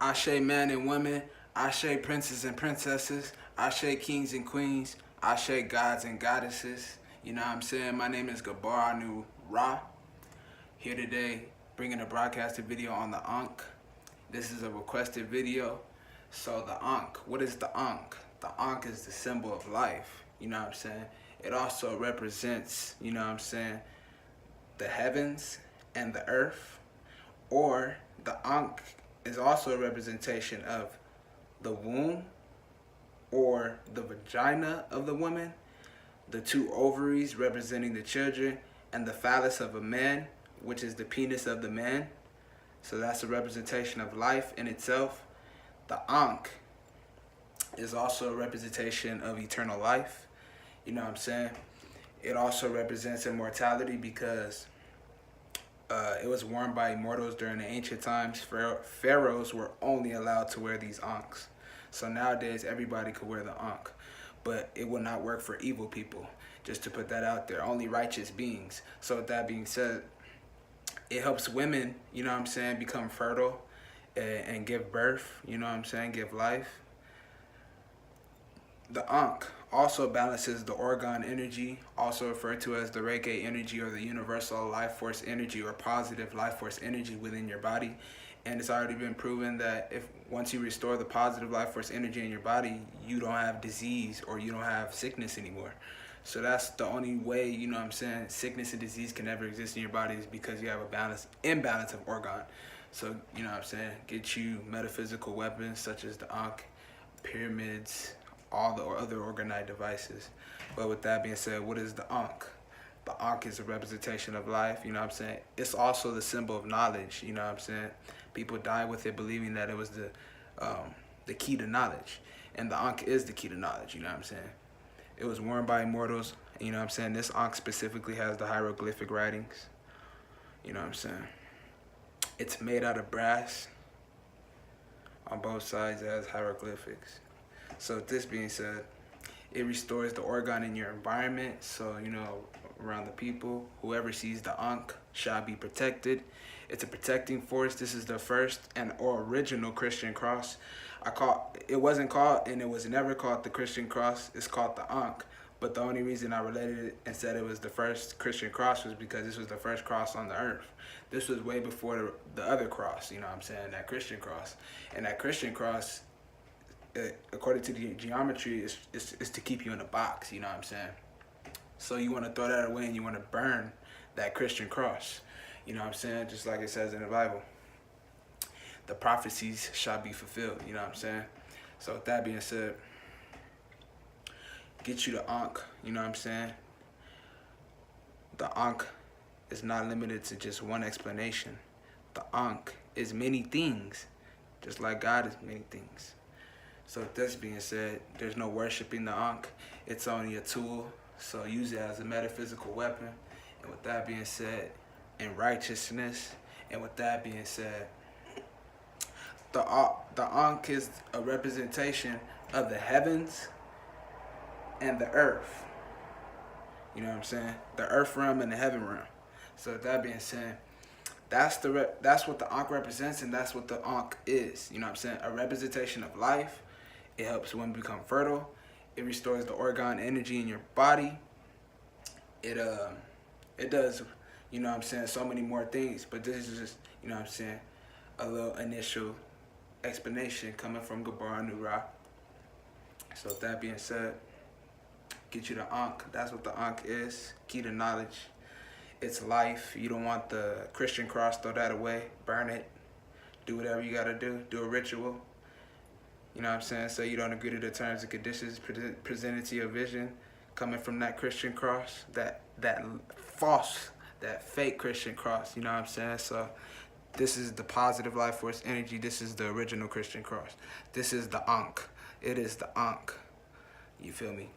Ashe men and women, Ashe princes and princesses, Ashe kings and queens, Ashe gods and goddesses. You know what I'm saying? My name is Gabar Anu Ra. Here today, bringing a broadcasted video on the Ankh. This is a requested video. So the Ankh, what is the Ankh? The Ankh is the symbol of life. You know what I'm saying? It also represents, you know what I'm saying, the heavens and the earth. Or the Ankh is also a representation of the womb or the vagina of the woman, the two ovaries representing the children, and the phallus of a man, which is the penis of the man. So that's a representation of life in itself. The Ankh is also a representation of eternal life. You know what I'm saying? It also represents immortality because it was worn by immortals during the ancient times. Pharaohs were only allowed to wear these Ankhs. So nowadays, everybody could wear the Ankh. But it will not work for evil people. Just to put that out there, only righteous beings. So with that being said, it helps women, you know what I'm saying, become fertile and give birth, you know what I'm saying, give life. The Ankh also balances the orgone energy, also referred to as the Reiki energy or the universal life force energy or positive life force energy within your body. And it's already been proven that if once you restore the positive life force energy in your body, you don't have disease or you don't have sickness anymore. So that's the only way, you know what I'm saying, sickness and disease can never exist in your body is because you have a imbalance of orgone. So, you know what I'm saying, get you metaphysical weapons such as the Ankh, pyramids, all the other organized devices. But with that being said, what is the Ankh? The Ankh is a representation of life, you know what I'm saying? It's also the symbol of knowledge, you know what I'm saying? People die with it believing that it was the key to knowledge. And the Ankh is the key to knowledge, you know what I'm saying? It was worn by immortals, you know what I'm saying? This Ankh specifically has the hieroglyphic writings, you know what I'm saying? It's made out of brass. On both sides it has hieroglyphics. So with this being said, it restores the orgone in your environment. So, you know, around the people, whoever sees the Ankh shall be protected. It's a protecting force. This is the first and original Christian cross. It wasn't called, and it was never called the Christian cross. It's called the Ankh. But the only reason I related it and said it was the first Christian cross was because this was the first cross on the earth. This was way before the other cross, you know what I'm saying, that Christian cross. And that Christian cross, according to the geometry, is to keep you in a box, you know what I'm saying? So you want to throw that away and you want to burn that Christian cross, you know what I'm saying? Just like it says in the Bible. The prophecies shall be fulfilled, you know what I'm saying? So with that being said, get you the Ankh, you know what I'm saying? The Ankh is not limited to just one explanation. The Ankh is many things, just like God is many things. So with this being said, there's no worshiping the Ankh. It's only a tool, so use it as a metaphysical weapon. And with that being said, in righteousness, and with that being said, the Ankh is a representation of the heavens and the earth. You know what I'm saying? The earth realm and the heaven realm. So with that being said, that's what the Ankh represents, and that's what the Ankh is. You know what I'm saying? A representation of life. It helps women become fertile. It restores the orgone energy in your body. It does, you know what I'm saying, so many more things. But this is just, you know what I'm saying, a little initial explanation coming from Gabar Anu Ra. So with that being said, get you the Ankh. That's what the Ankh is. Key to knowledge. It's life. You don't want the Christian cross, throw that away. Burn it. Do whatever you gotta do. Do a ritual. You know what I'm saying? So you don't agree to the terms and conditions presented to your vision coming from that Christian cross, that false, that fake Christian cross, you know what I'm saying? So this is the positive life force energy. This is the original Christian cross. This is the Ankh. It is the Ankh. You feel me?